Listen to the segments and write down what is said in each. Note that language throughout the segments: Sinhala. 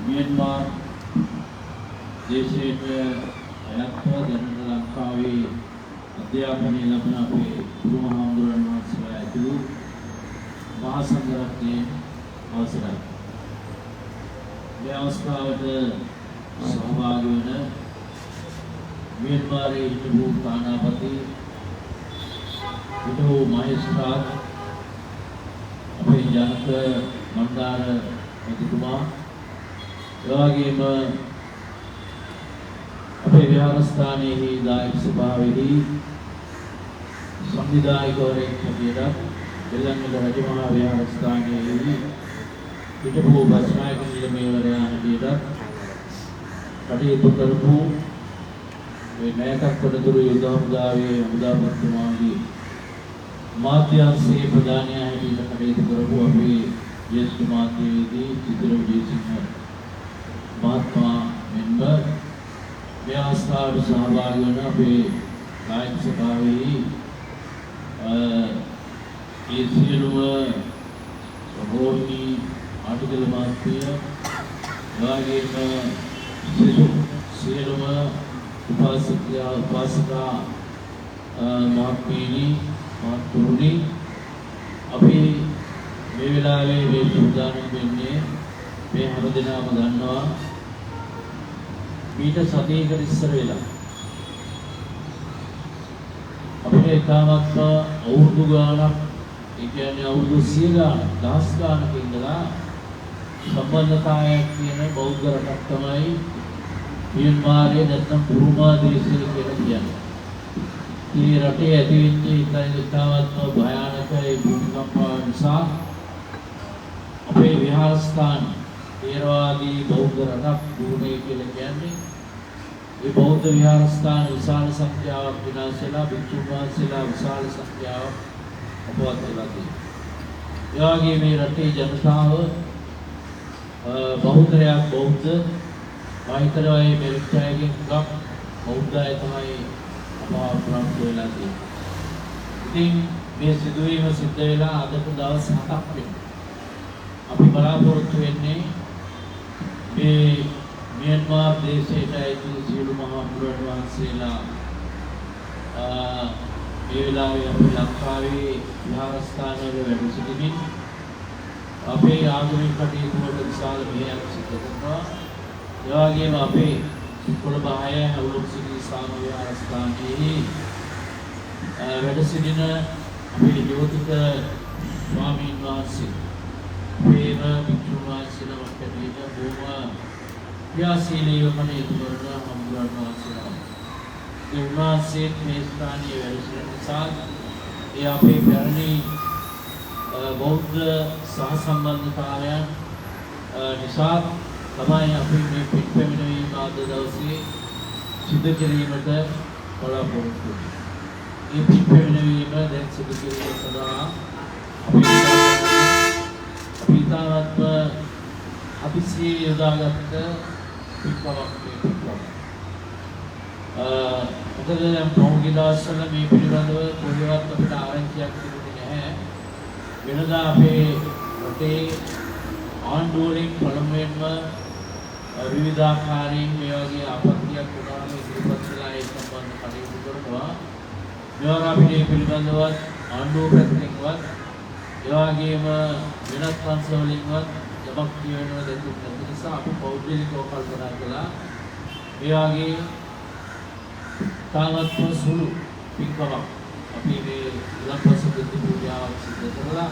म्यांमार देशेට අයත්ව දැනට ලංකාවේ අධ්‍යාපනය ලබන අපේ ගුරුහාමුදුරන් වහන්සේලා ඇතුළු මහා සංඝරත්නයේ අවසරයි. මේ අවස්ථාවට සහභාගී වන म्यांमारයේ හිටපු තානාපති හිටපු මහේස්ත්‍රාත් අපේ ජනක මණ්ඩාර එතුමා එවැගේම අපේ විහාරස්ථානයේ දායක සභාවේදී සංවිධායකවරයෙක් හැටියට දෙල්ලන්විල රජමහා විහාරස්ථානයේදී හිටපු බස්නායක නිලමේවරයා හැටියට කටයුතු කරපු මේ නැකක් කොටතුරු යුද හමුදාවේ හමුදාපතිතුමාගේ මාධ්‍යංශයේ ප්‍රධානියා හැටියට කටයුතු කරපු අපේ ජ්‍යෙෂ්ඨ මාධ්‍යවේදී චිත්‍ර විජේසිංහ මහත්මයා මෙන්ම මේ අවස්ථාවට සහභාගී වන අපේ දායක සභාවේ ඒ සියලුම රෝහිණී ආටිකල මහත්මිය එවැගේම සියලුම උපාසිකා මහත්මීනි මහත්තුරුනි අපි මේ වෙලාවේ මේ සූදානම් වෙන්නේ මේ හැමදෙනාම දන්නවා මීට සතියකට ඉස්සර වෙලා අපේ තාමත් අවුරුදු ගාණක් ඒ කියන්නේ අවුරුදු 100 ගාණක් දහස් ගාණක ඉඳලා සම්බන්ධතාවයක් කියන බෞද්ධ රටක් තමයි म्यांमारයේ නැත්නම් බුරුමා දේශය කියලා කියන්නේ. මේ රටේ ඇතිවෙච්ච ඉතාමත්ම භයානක ඒ භූමිකම්පාව නිසා අපේ විහාරස්ථාන තේරවාදී බෞද්ධ රටක් බුරුමේ කියලා කියන්නේ ඒ බෞද්ධ විහාරස්ථාන විශාල සංඛ්‍යාවක් විනාශ වෙලා භික්ෂුන් වහන්සේලා විශාල සංඛ්‍යාවක් අපවත් වෙලා තියෙනවා. ඒ වගේ මේ රටේ ජනතාව බෞද්ධයක් බෞද්ධ මහිතරවයි මෙරික්ටායගෙන් ගම් බෞද්ධය තමයි අප්‍රාප්ත වෙලා තියෙන්නේ. ඉතින් මේ සිදුවීම සිද්ධ වෙලා අදට දවස් 7ක් වෙනවා. අපි බලාපොරොත්තු වෙන්නේ මේ म्यांमार දේශයට ඇතුළු සියලු මහා පුරවැඩ වහන්සේලා මේ වෙලාවේ අපි ලංකාවේ විහාරස්ථානවල වැඩ සිටිමින් අපේ ආගමික කටයුතු වලට විශාල මෙහෙයක් සිදු කරනවා. ඒ වගේම අපේ කොළඹ 6 අවුරුදු සිටි ස්ථාන විහාරස්ථානයේ වැඩ සිටින අපේ ජෝතික ස්වාමීන් වහන්සේ ප්‍රේම භික්ෂුන් වහන්සේලා වටේට බොහොම ක්‍රියාශීලීව කටයුතු කරන හමුදුරන් වහන්සේලා. ඒ උන්වහන්සේ මේ ස්ථානයේ වැඩ සිටින නිසා ඒ අපේ පැරණි බෞද්ධ සහසම්බන්ධතාවයන් නිසා තමයි අපි මේ පිටපැමිණීම අද දවසේ සිදු කිරීමට බලාපොරොත්තු වෙන්නේ. මේ පිටපැමිණීම දැන් සිදු කිරීම සඳහා අපි තාමත් අපිසිය යොදාගත්ත පිටපතක් පිටපත. මොකද දැන් පෞද්ගලික දවස්වල මේ පිළිබඳව කොහෙවත් අපිට ආරංචියක් තිබුණේ නැහැ. වෙනදා අපේ රටේ ආණ්ඩුවලින් පළමුවෙන්ම විවිධාකාරයෙන් මේ වගේ ආපත්තියක් වුණාම ඉදිරිපත් වෙලා ඒ සම්බන්ධ කටයුතු කරනවා. මේවා අපිට පිළිබඳව ආණ්ඩුව පැත්තෙන්වත් ඒ වගේම වෙනත් අංශවලින්වත් යමක් කියවෙනවා දෙයක් නැති නිසා අපි පෞද්ගලිකව කල්පනා කළා. මේ වගේ තාමත්ම සුළු පින්කමක් අපි මේ ඊළම්පස බුද්ධ පූජාවක් සිදු කරලා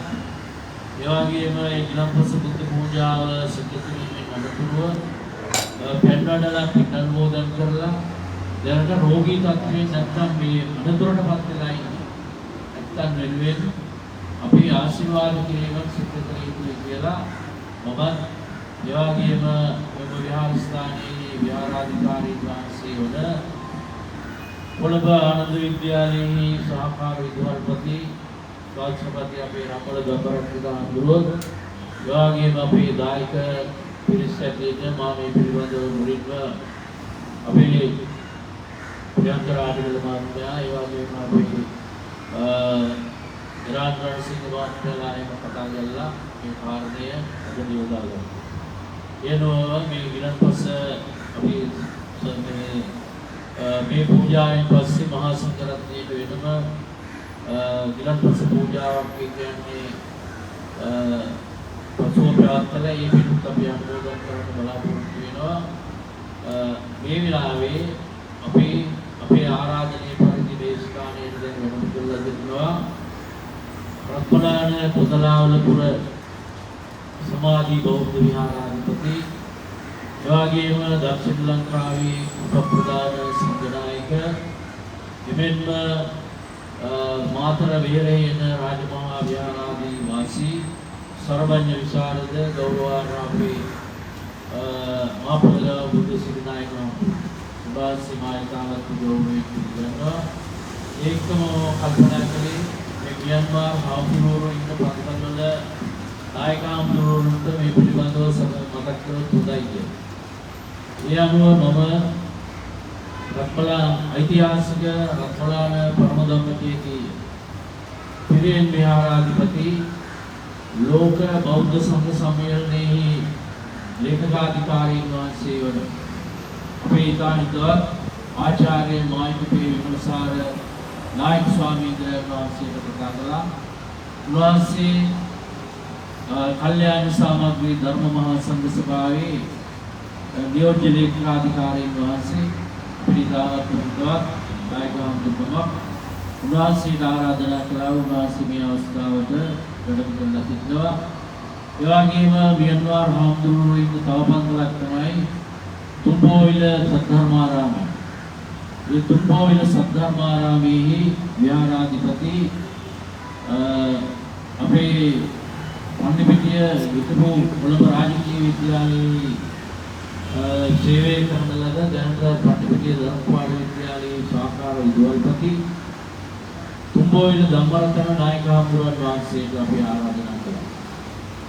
ඒ වගේම ඒ ඊළම්පස බුද්ධ පූජාව සිදු කිරීමෙන් අනතුරුව පෙන්වඩලා පිටල්මෝදන් කරලා දැනට රෝගී තත්ත්වයෙන් නැත්නම් මේ අනතුරටපත් වෙලා ඉන්නේ. නැත්නම් වෙනුවෙන් අපි ආශිර්වාද කිරීමක් සිදු කර යුතුයි කියලා මම ඒ වගේම ඔබ විහාරස්ථානයේ විහාරාධිකාරී වහන්සේ වන කොළඹ ආනන්ද විද්‍යාලයේ සහකාර විදුහල්පති වාචකපති අපේ රමල ගබරත්න හඳුරුව ඒ වගේම අපේ දායක පිරිස ඇතුළත මා මේ පිළිබඳව මුලින්ම අපේ ප්‍රියංකර ආටිකල මහත්මයා ඒ වගේම අපේ ඉරාන් රණසිංහ මහත්මයාලා කතා කළා මේ කාරණය අද යොදා ගන්නවා. මේ ගිලන්පස අපි මේ පූජාවෙන් පස්සේ මහා සංඝරත්නයට වෙනම ගිලන්පස පූජාවක් කියන්නේ පසුව ප්‍රවත්තලා ඒ පිටුත් අපි අනුමෝදන් කරන්න බලාපොරොත්තු වෙනවා. මේ වෙලාවේ අපේ ආරාධනීය පරිදි දේශපාලනයේ දැන් වෙනම කරලා දෙනවා. රත්මලාන කොතලාවලපුර සමාධි බෞද්ධ විහාරාධිපති එවාගේම දක්ෂිණ ලංකාවේ උපප්‍රධාන සංඝනායක එමෙන්ම මාතර විහාරයේන රාජමහා විහාරාදී වාසී සර්වඥ විශාරද ගෞරවාර්හාපේ මාපලගාව බුද්ධ සිරිනායක සුභාසි මායිකාවත් ගෞරවයෙන් පිළිගන්නවා. ඒකම කල්පනා කළේ මේ මියන්මාර් හාමුදුරුවෝ ඉන්න පන්සල්වල නායක හාමුදුරුවන්ට මේ පිළිබඳව මතක් කරොත් හොඳයි කියලා. ඒ අනුව මම රත්මලාන ඓතිහාසික රත්මලාන පරම ධම්මකේති පිරිවෙන් විහාරාධිපති ලෝක බෞද්ධ සංඝ සම්මේලනයේ ලේකකාධිකාරීන් වහන්සේ වන අපේ ඉතාලික ආචාර්ය මායිකේ විමලසාර නායක ස්වාමීන් වහන්සේට කතා කළා. උන්වහන්සේ කල්යාණ සාමග්‍රී ධර්ම මහා සංඝ සභාවේ නියෝජ්‍ය ලේකකාධිකාරීන් වහන්සේ පිළිදාවත් පුරුද්දවත් නායක හඳුන්වමක් උන්වහන්සේට ආරාධනා කළා. උන්වහන්සේ මේ අවස්ථාවට වැඩම කරලා තිබෙනවා. ඒ වගේම මියන්මාර් හාමුදුරුවෝ ඉන්න තව පන්සලක් තමයි තුම්බෝවිල සද්ධර්මාරාමය. මේ තුම්බෝවිල සද්ධර්මාරාමයේ විහාරාධිපති අපේ පන්නිපිටිය විතුරු කොළඹ රාජකීය විද්‍යාලයේ සේවය කරන ලද දැනට පන්නිපිටිය ධර්මපාල විද්‍යාලයේ සහකාර විදුහල්පති තුම්බෝවිල ධම්මරතන නායක හාමුදුරුවන් වහන්සේට අපි ආරාධනා කළා.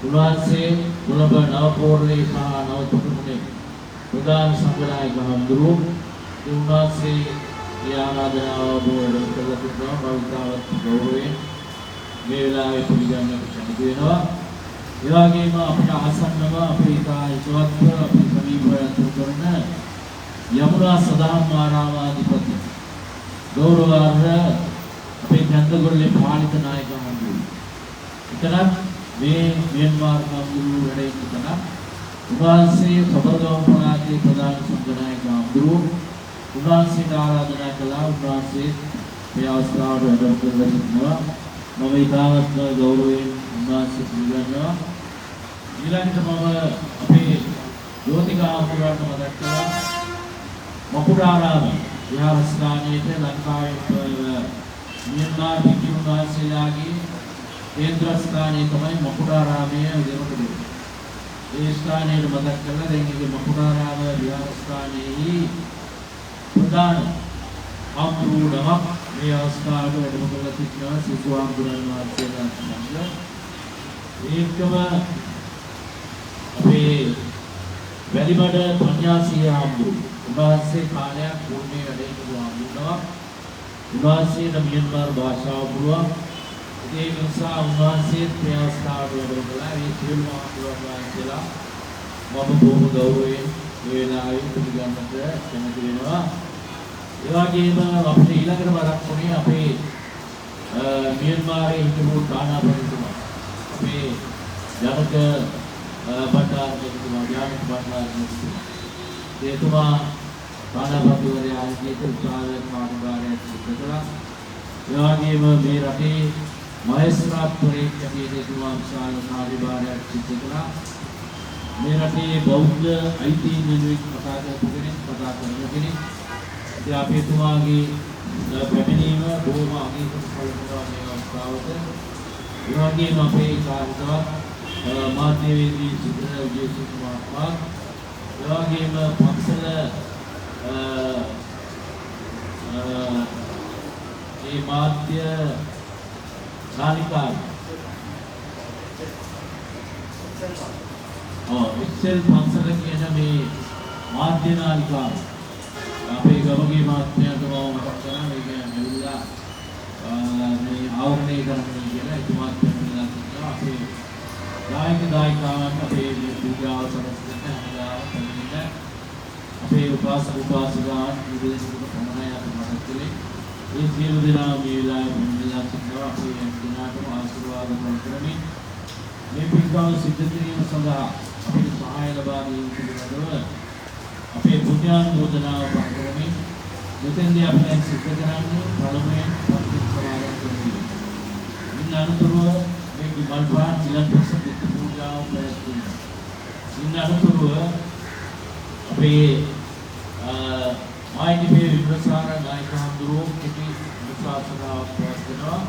උන්වහන්සේ කොළඹ නවපෝරණේ සහ නවතොටුපුනේ ප්‍රධාන සංඝනායක හාමුදුරුවෝ උන්වහන්සේ ඒ ආරාධනාව බෝධි කරලා තිබෙනවා. භාවිතාවත් ගෞරවයෙන් මේ වෙලාවේ පිළිගන්නට කැමති වෙනවා. ඒ වගේම අපිට ආසන්නව අපේ ඉතාලිකවත් අපි සමීපව අතුරු කරන යමුනා සදාම් ආරාමාධිපති ගෞරවාර්හ අපේ චන්දගොල්ලේ පාලිත නායක හාමුදුරුවෝ. එතනත් මේ මියන්මාර් හාමුදුරුවෝ වැඩ ඉන්න තැන උන්වහන්සේ සබරගම පළාතේ ප්‍රධාන සංඝනායක හාමුදුරුවෝ උන්වහන්සේට ආරාධනා කළා. උන්වහන්සේ මේ අවස්ථාවට වැඩම කරලා සිටිනවා. මම ඉතාමත් ගෞරවයෙන් උන්වහන්සේ පිළිගන්නවා. ඊළඟට මම අපේ ජෝතික හාමුදුරුවන්ට මතක් කළා. මකුඩාරාම විහාරස්ථානයේ ලංකාවේ මියන්මාර් භික්ෂුන් වහන්සේලාගේ කේන්ද්‍රස්ථානය තමයි මකුඩාරාමය දෙවොටුවේ. ඒ ස්ථානයේ මතක් කරලා දැන් මේ මකුඩාරාම විහාරස්ථානයේ ප්‍රධාන හාමුදුරුවෝ මේ අවස්ථාවට වැඩම කරලා සිටිනවා. සිසු හාමුදුරුවන් වහන්සේලා සමග ඒකම අපේ වැලිමඩ පඤ්ඤාසී හාමුදුරුවෝ උන්වහන්සේ කාලයක් පූර්ණේ වැඩ ඉඳපු හාමුදුරුවෝ. උන්වහන්සේට මියන්මාර් භාෂාව පුළුවන්. ඒ නිසා උන්වහන්සේ මේ අවස්ථාවට වැඩම කළා. මේ සියලු හාමුදුරුවන් වහන්සේලා මම බොහොම ගෞරවයෙන් මේ වෙලාවේ පිළිගන්නට කැමති වෙනවා. ඒ වගේම අපිට ඊළඟට මතක් වුණේ අපේ මියන්මාරයේ හිටපු තානාපතිතුමා අපේ ජනක බණ්ඩාරතුමා එතුමා තානාපතිවරයා විදිහට උත්සාහ කාර්යභාරයක් සිදු කළා. ඒ වගේම මේ රටේ මහේස්ත්‍රාත්වරයෙක් හැටියට එතුමා උත්සාහ කාර්යභාරයක් සිදු කළා. මේ රටේ බෞද්ධ අයිතීන් වෙනුවෙන් කතා කරන කෙනෙක්. ඉතින් අපි එතුමාගේ පැමිණීම බොහොම අගීකරන කරනවා මේ අවස්ථාවට. ඒ වගේම අපේ කාර්යවත් මාධ්‍යවේදී චිත්‍ර විජේසුර මහත්මයා, ඒ වගේම පක්ෂල මේ මාධ්‍ය නාලිකාව එක්සෙල් පක්ෂල කියන මේ මාධ්‍ය නාලිකාව අපේ ගමගේ මාත්‍යාට මම මතක් කරා. මේක ඇවිල්ලා මේ ආවරණය කරන්න කියලා එතුමාත් පැමිණලා තිබුණා. අපේ දායක දායිකාවන් අපේ පූජාව සමස්තන උපාසක උපාසිකාන් නිදෙසකට පමණයි අපි මතක් කළේ. ඒ සියලු දෙනා මේ වෙලාවේ මුලින්ම සිටිනවා අපේ දිනාටම ආශිර්වාද කරමින් මේ පිටාව සිද්ධ කිරීම සඳහා අපිට සහාය ලබා දීම පිළිබඳව අපේ පුණ්‍යානුමෝදනාව පළ කරමින් මෙතෙන්දී අපි දැන් සිද්ධ කරන්නේ පළමුවෙන් පස්සේ සමාදන් කරගන්න. ඉන්න අනුතරව මේ මල්පාන් ඊළඟ බුද්ධ පූජාව පැවැත්වෙනවා. ඉන්න අනුතරව අපේ මායිනිපේ විපස්සාර නායක හඳුරෝ කෙටි අනුශාසනාවක් පවත්වනවා.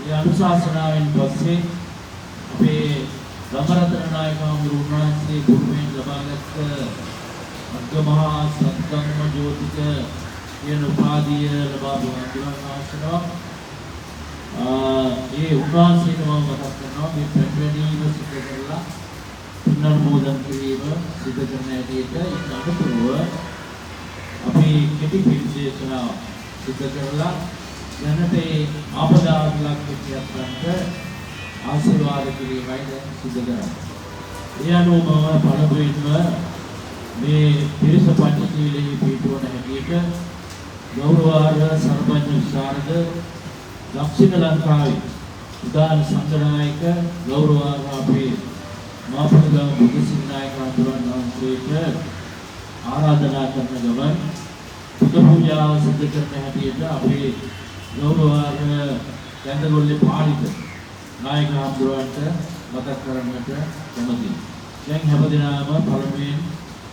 ඒ අනුශාසනාවෙන් පස්සේ අපේ රමරතන නායක හඳුරු උන්වහන්සේ ගුරුවෙන් ලබාගත් අග්ගමහා සත්ධම්ම ජෝතික කියන උපාධිය ලබා දුන්නා. ඒ උන්වහන්සේට මම මතක් කරනවා මේ පැහැදිලිව සිදු කරලා පුනර්මෝදන් කිරීම සිදු කරන ඇටියට ඉන්න අනුතරව අපි කෙටි පිළිදේශනාව සිදු කරලා දැනට ඒ ආපදාවලක් පිටියස්සන්ට ආශිර්වාද කිරීමයි දැන් සිදු කරන්නේ. ඒ අනුව මම පළමුවෙන්ම මේ පිරිස පංචශීලයේ පිටවන හැටියට ගෞරවාර්හ සර්වඥ විශාරද දක්ෂිණ ලංකාවේ උදාන සංඝනායක ගෞරවාර්හ අපේ මාපුගම බුදුසිංහ නායක හඳුරන වහන්සේට ආරාධනා කරන ගමන් බුදු පූජාව සිදු කරන හැටියට අපේ ගෞරවාර්හ කැඳගොල්ලේ පාලිත නායක හඳුරන්ට මතක් කරන්නට කැමැතියි. දැන් හැමදෙනාම පළමුවෙන්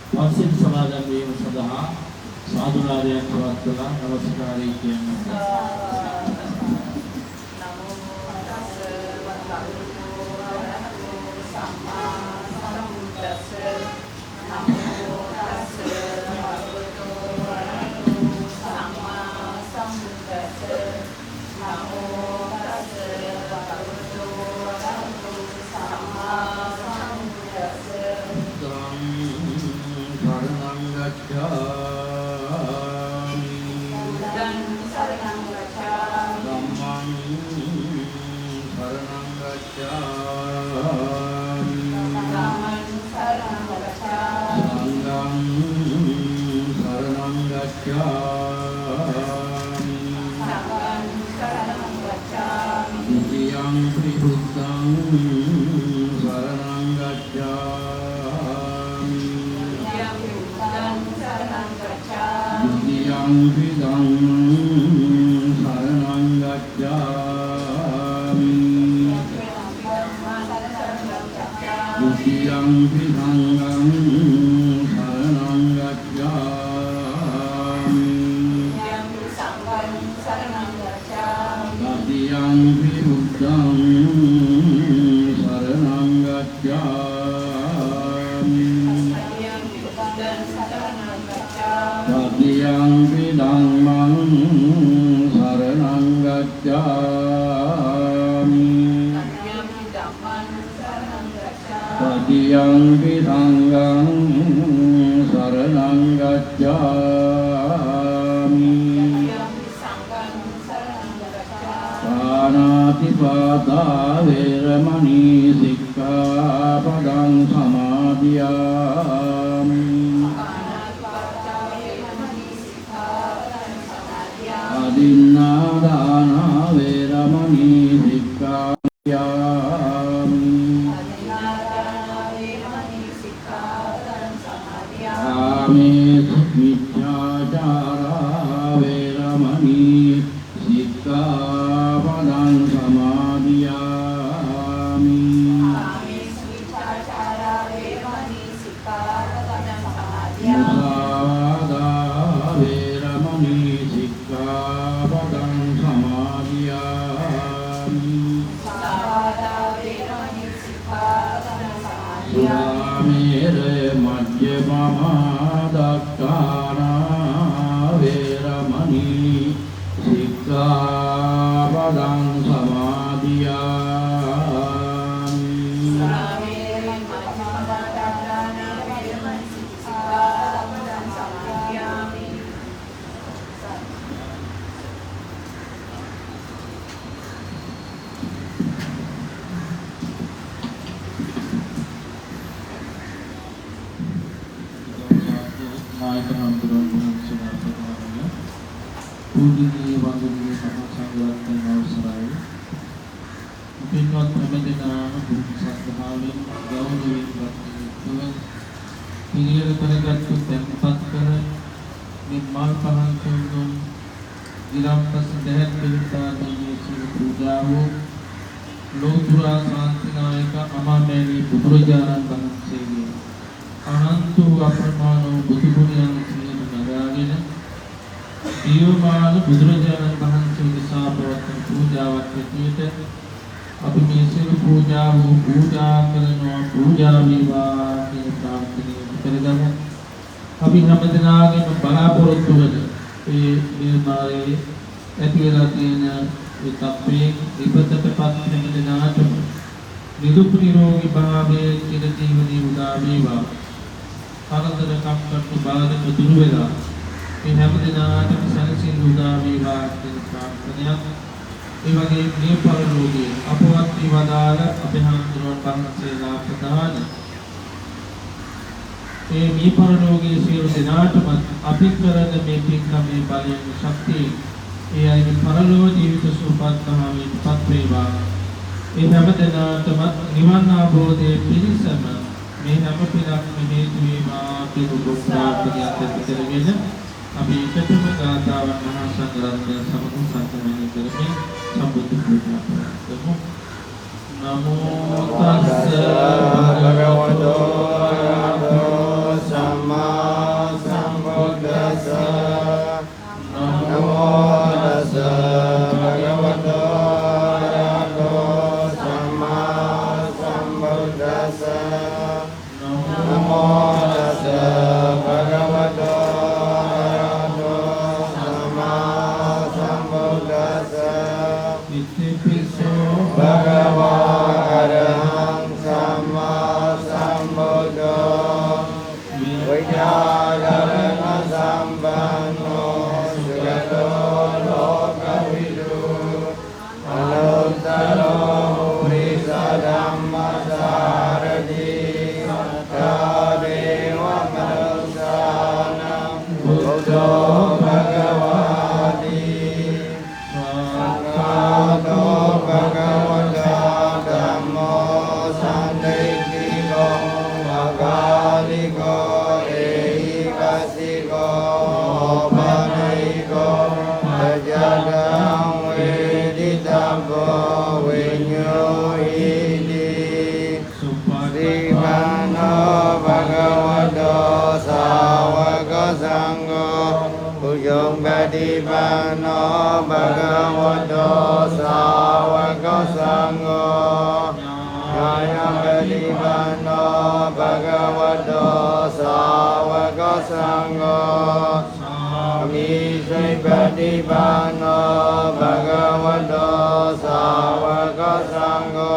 පස්සින් සමාදන් වීම සඳහා සාදුනාදයක් පවත්වලා නමස්කාරය කියනවා. नायक हंतुरन भंसना प्रधानय पूजनीय वंदनीय समाचारයන් අවසරයි පින්වත් හැමදෙනාම බුදු සත්භාවයෙන් ගෞරවයෙන් වත්තුව පිළියෙල කරගත්තු තැන්පත් කර මේ මල් පහන් තුන් ගිලම්පස දෙහත් පිළිපදා මේ සිල් පූජාව ලෝතුරා ශාන්තිනායක අමාමෑණී බුදුරජාණන් වහන්සේගේ අනන්ත අප්‍රමාණ බුදු ගුණයන් සියලු නගාගෙන ජීවමාන බුදුරජාණන් වහන්සේගේ සාපවත්න පූජාවක් විදියට අපි මේ සියලු පූජාව පූජා කරනවා පූජා වේවා කියන ප්‍රාර්ථනාව කරගමු. අපි හැමදෙනාගේම බලාපොරොත්තු වෙන මේ නිර්මාණයේ ඇති වෙලා තියෙන ඒ තත්ත්වයේ ඉපතටපත් හැමදෙනාටම නිදුක් නිරෝගී භාවයේ චිර ජීවනයේ උදා වේවා. කරදර කම්කටොළු බාධක දුරු වෙලා මේ හැමදෙනාටම සැනසෙල්ල උදා වේවා කියන ප්‍රාර්ථනාවක්. ඒ වගේ මේ පරිලෝකයේ අපවත් වේවදාල අපේ හාමුදුරුවෝ වහන්සේලා ප්‍රදාන මේ පරිලෝකයේ සියලු දෙනාටම අපි කරන මේ පින්කමේ බලයෙන් ශක්තිය ඒ අයගේ පරලෝක ජීවිත සුවපත් භාවයටපත් වේවා. ඒ හැමදෙනාටම නිවන් අවබෝධයේ පිණිසම මේ හැම පිනක්ම හේතු වේවා කියන ප්‍රාර්ථනාවක් කරගෙන අපි එකතුම ගාථාවන් මහා සංඝරත්නය සමග සම්පූර්ණ කරමින් සම්බුද්ධ පූජා කරමු. නමෝ තස්ස භගවතෝ අරහතෝ සම්මා සම්බුද්දස්ස නමෝ තස්ස භගවතෝ අරහතෝ සම්මා සම්බුද්දස්ස නමෝ තස්ස භගවතෝ Bhagavataraham Samma Sambuddho Vidyāgarana Sambanno Sugato Lokavidu Anuttaro Purisa Dhamma Sarati Tadeva Manusānam Buddho Bhagavati Sakato Bhagavata Dhammo Sandhitiko Vagaliko Ekasiko Banaiko Tajadam Veditabo Vinyuhiti Srimano Bhagavato Sāvaka Sangho Ujung Badipano Bhagavato Sāvaka Sangho Jayam Badipano Bhagavato Sāvaka Sangho Amisai Badipano Bhagavato Sāvaka Sangho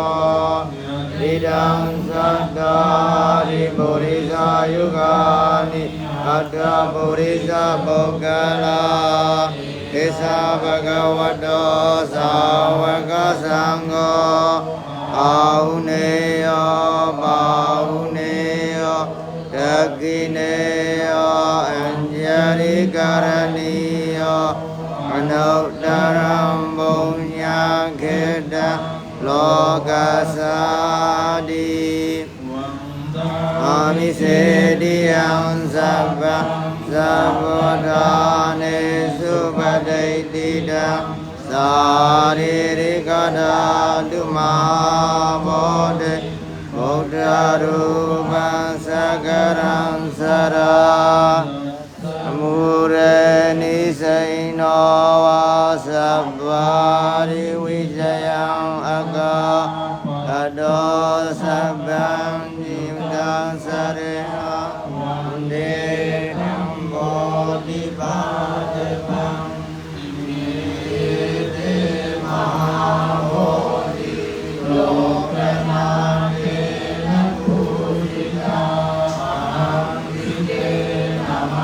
Idang Saddhari Purisa Yugani Atta Purisa Bhogala Esa Bhagavato Sāvaka Sangho Auneya Bauneya Dakineya Anjali Karaniya Anuttaram Punyaketa Lokasadi Amisediyam Sabba Sabodhane Subhadaitida Saririkada Dumabode Buddha Rupa Sakaram Sara Mure Nisaino Vasabvari Vijayam Aga Ado Sabbam Jimdam Sareha Mundenam Bodhipādevam Nirete Mahabodhi Lokanakena Pujita Anambite Nama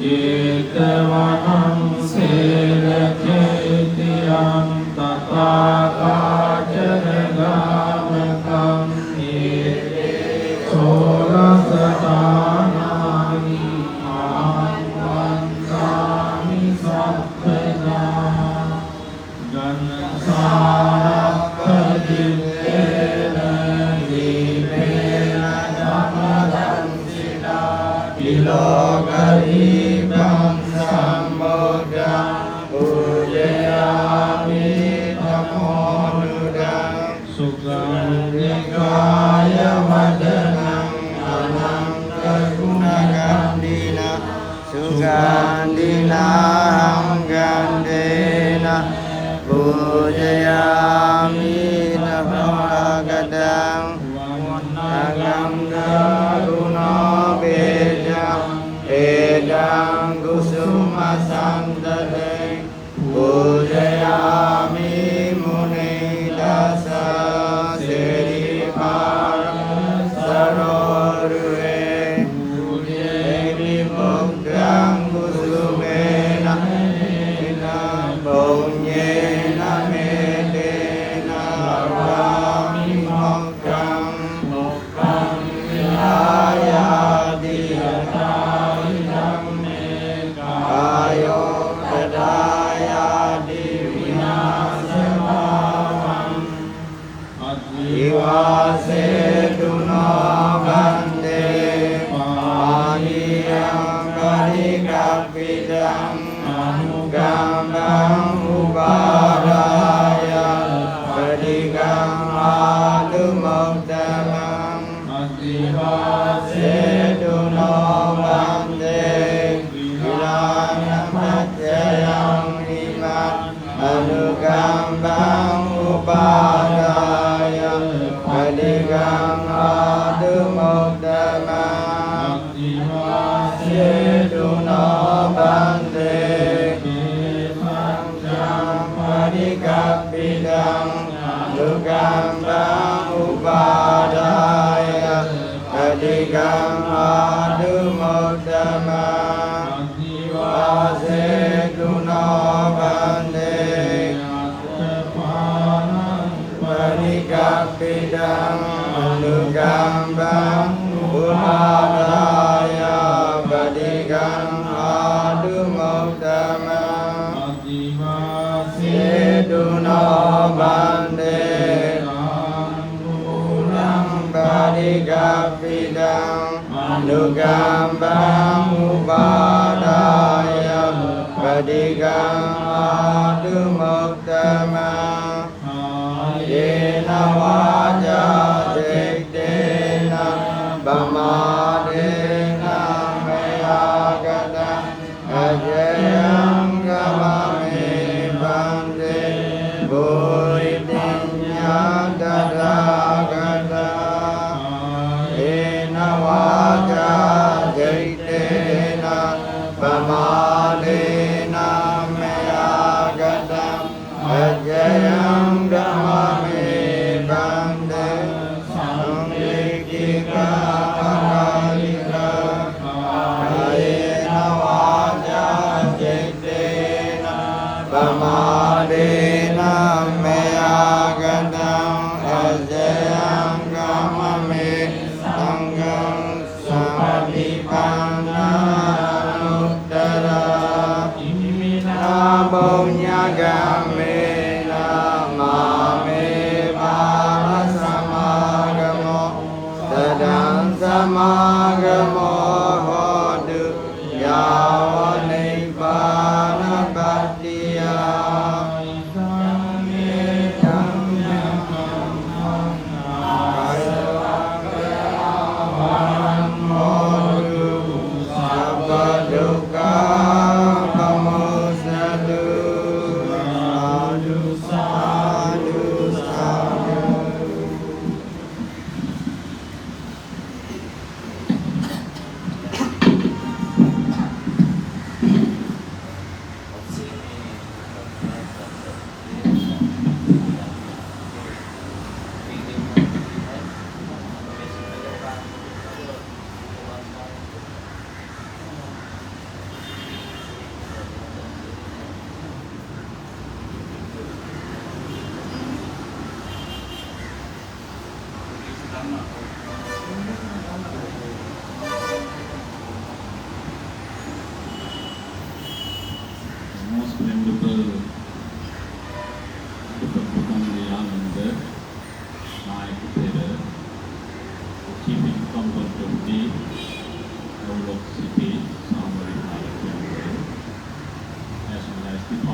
Jetvanam Selakhetiyam Tatakacharangamakam Yete Solasatanani Ahvantami Sappeda Ganasarapaditena Dipena Dhammadantina Ilokaribam Sambodham Pujayami Dhammodudam Sukhandikaya Vadanam Ananta Gunagandina Sugandinaham Gandena Pujayami Namagadam Nagam Daruna Bedam Edam Kusuma Sandale Pujayami Muni Dasa Siripara Sarorue Pujayami Mukdam Kusumena Punyena Medena Rami Mokam Mokam Vihaya Diyatai Dhamme Kayo Kadaya Divinasamavam Ivase Tuno Bande Paniyam Karikapidam Anugambam Ubadaya Padikam Adumoktamam Adivase Duno Bande Vilayam Matjayam Imat Anugambam Ubadaya Padikam Adumoktamam Adivase Duno Bande Padikapidam Anugambam Ubadaya Padikam Adumoktamam Adivase Duno Bande Padikapidam Anugambam Ubadaya Padikam Adumoktamam Duno Bande Angulam Padikapidam Anugambam Ubadaya Padikam Adumoktamam Yena Vaja Jektena Bamadena Meyagada Ajayam Gamame Bande Buridenya Dadagada Ena Vaja Jaitena Bamadena Meyagada Ajayam Gamame Bande Samvikika Akalika Ena Vaja Jaitena Bamadena Meyagadam Ajayam Gamame Sangam Samadhipannanuttara Imina Bonyagamena Mame Parasamagamo Tadam Samagamo Hodu Yavanipana Bhattiya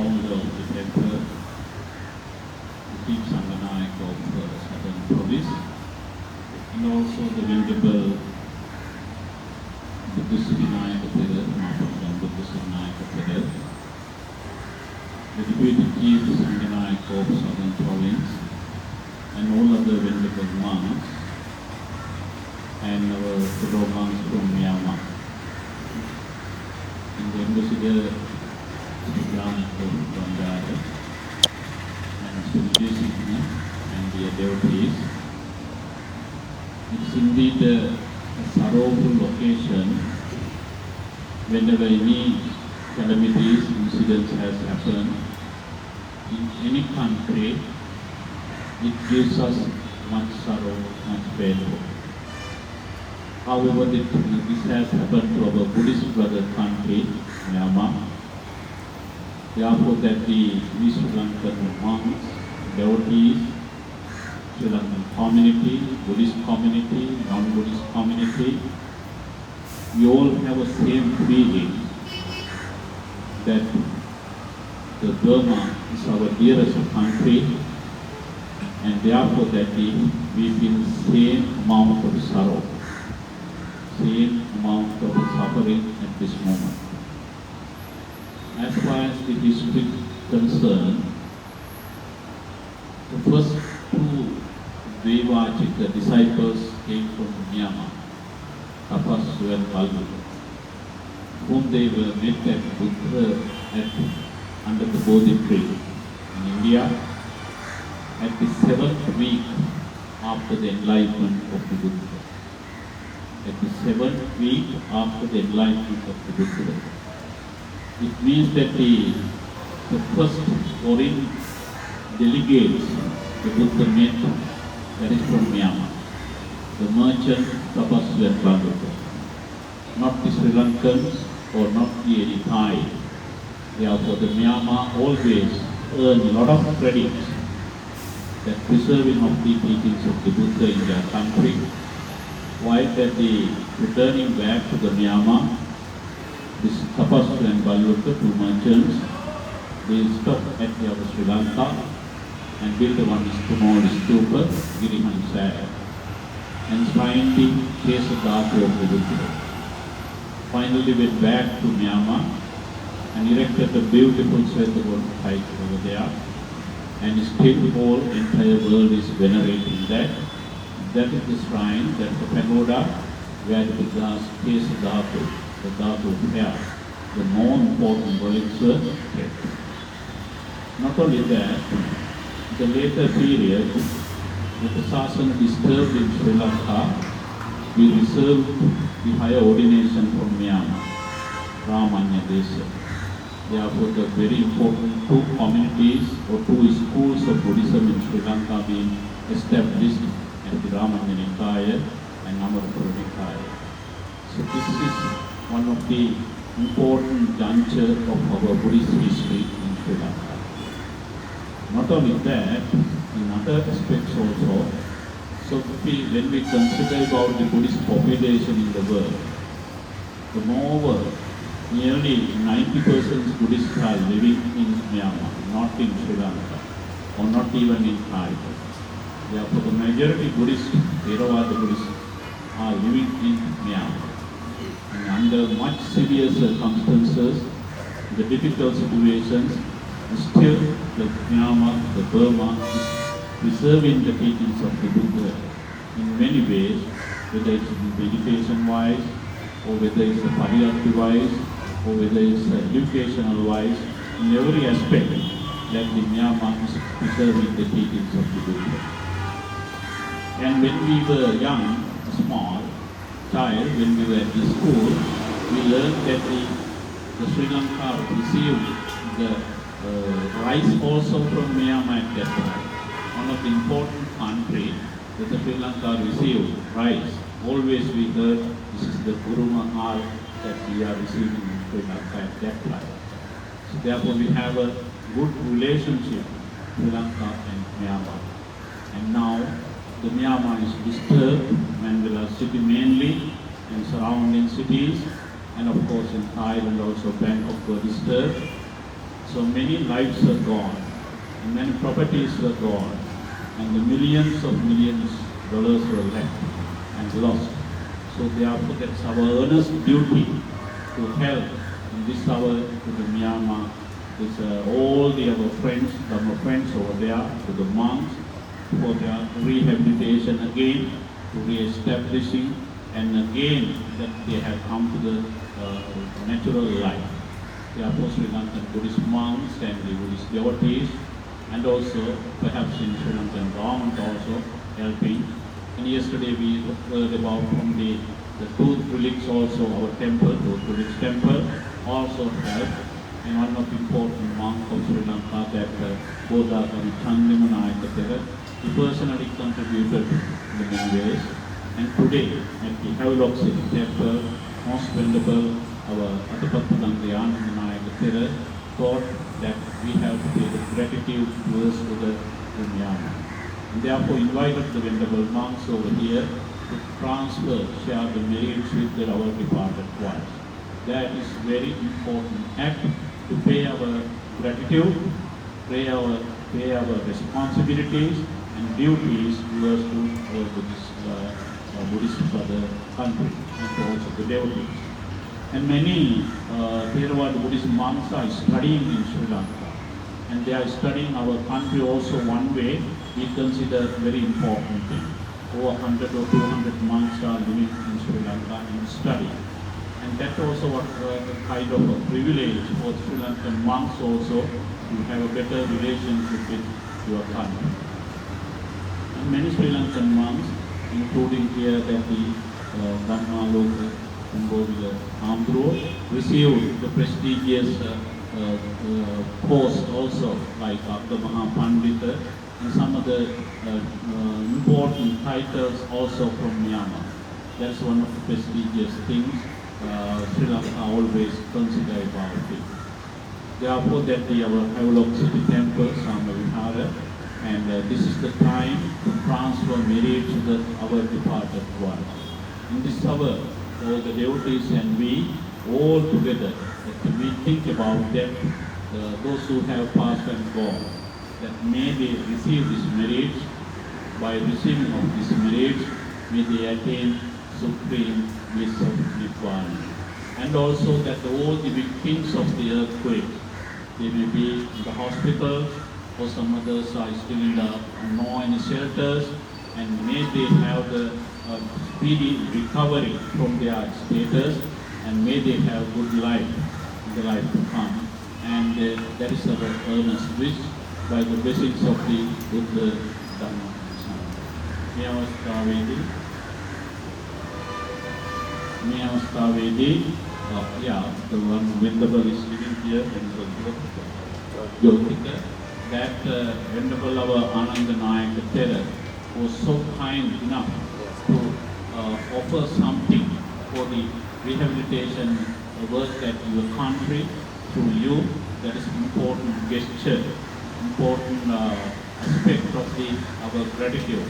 founder of the temple, the chief Sanganaik of Southern Province, and also the Venerable Buddhist Vinayaka Thera, Mahaprabhu Buddhist Vinayaka Thera, the Deputy Chief Sanganaik of Southern Province, and all other Venerable monks, and our fellow monks from Myanmar. And the Ambassador Jan from Bandara, and Mr. Vijay Singh, and the devotees. It's indeed a sorrowful occasion whenever any calamities, incidents has happened in any country. It gives us much sorrow, much pain. However, this has happened to our Buddhist brother country, Myanmar. Therefore, that the Sri Lankan monks, devotees, Sri Lankan community, Buddhist community, non-Buddhist community, we all have the same feeling that the Burma is our dearest country, and therefore that we feel same amount of sorrow, same amount of suffering at this moment. As far as the history is concerned, the first two Dvaivachika disciples came from Myanmar, Tapasu and Palgu, whom they were met at Buddha under the Bodhi tree in India at the 7th week after the enlightenment of the Buddha. At the 7th week after the enlightenment of the Buddha. It means that the first foreign delegates the Buddha met, that is from Myanmar, the merchant Tapasu and Palgu, not the Sri Lankans or not the any Thai. Therefore, the Myanmar always earn a lot of credit that preserving of the teachings of the Buddha in their country, while that the returning back to the Myanmar, this Tapasu and Palgu, two merchants, they stopped at Sri Lanka and built one small stupa, Girihansaya, and signed the Kesadhatu of the Buddha. Finally went back to Myanmar and erected a beautiful Svetagol site over there, and still the whole entire world is venerating that. That is the shrine, that the pagoda, where the Buddha's Kesadhatu, the Dhatu of hair, the more important relics were kept. Not only that, the later period, with the Sasana disturbed in Sri Lanka, we reserved the higher ordination from Myanmar, Ramanya Desha. Therefore, the very important two communities or two schools of Buddhism in Sri Lanka being established at the Ramanya Nikaya and Amarapura Nikaya. So this is one of the important juncture of our Buddhist history in Sri Lanka. Not only that, in other aspects also, so when we consider about the Buddhist population in the world, the moreover, nearly 90% Buddhists are living in Myanmar, not in Sri Lanka, or not even in Thailand. Therefore, the majority Buddhists, Theravada Buddhists, are living in Myanmar. And under much severe circumstances, the difficult situations, still the Myanmar, the Burma, is preserving the teachings of the Buddha in many ways, whether it's meditation-wise, or whether it's pariyatti-wise, or whether it's educational-wise, in every aspect, that the Myanmar is preserving the teachings of the Buddha. And when we were young, small child, when we were at the school, we learned that the Sri Lanka received the rice also from Myanmar at that time. One of the important countries that the Sri Lanka received rice. Always we heard this is the Guru Mahal that we are receiving in Sri Lanka at that time. So therefore we have a good relationship Sri Lanka and Myanmar. And now the Myanmar is disturbed, Mandala city mainly, and surrounding cities, and of course in Thailand also Bangkok were disturbed. So many lives were gone, and many properties were gone, and the millions of millions dollars were left and lost. So therefore, that's our earnest duty to help in this hour to the Myanmar, with all the our friends, our friends over there, to the monks, for their rehabilitation again, to re-establishing, and again that they have come to the natural life. Therefore, Sri Lankan Buddhist monks and the Buddhist devotees, and also perhaps in Sri Lankan government also helping. And yesterday we heard about from the Tooth Relics also, our temple, Tooth Relics temple, also helped. And one of the important monk of Sri Lanka, that Bodhakari Chandimanayaka Thera, he personally contributed in many ways. And today, at the Havelock City Temple, most venerable, our Atapatthanaga Anandanayaka Thera thought that we have to pay the gratitude towards to the Myanmar. And therefore invited the venerable monks over here to transfer, share the merits with our departed ones. That is very important act to pay our gratitude, pay our responsibilities and duties towards to Buddhist brother country and to also the devotees. And many Theravada Buddhist monks are studying in Sri Lanka, and they are studying our country also one way we consider very important thing. Over 100 or 200 monks are living in Sri Lanka and studying. And that also what kind of a privilege for Sri Lankan monks also to have a better relationship with your country. And many Sri Lankan monks, including here that the Dhamma Kumbhovila Amdro, received the prestigious post also, like Abda Mahapandita and some other important titles also from Myanmar. That's one of the prestigious things Sri Lanka always consider about it. Therefore, that our Havelock City Temple, Samavihara, and this is the time to transfer merit to our departed ones. In this hour, all the devotees and we all together, that we think about them, those who have passed and gone, that may they receive this merit. By receiving of this merit, may they attain supreme bliss of Nibbana. And also that all the victims of the earthquake, they may be in the hospital, or some others are still in the no shelters, and may they have the speedy recovery from their status, and may they have good life in the life to come. And that is our earnest wish by the blessings of the Buddha Dhamma. May Avasthavedi, the one Venerable is living here, and Jyotika, that Venerable our Anandanayaka Thera was so kind enough to offer something for the rehabilitation work at your country through you. That is important gesture, important aspect of our gratitude.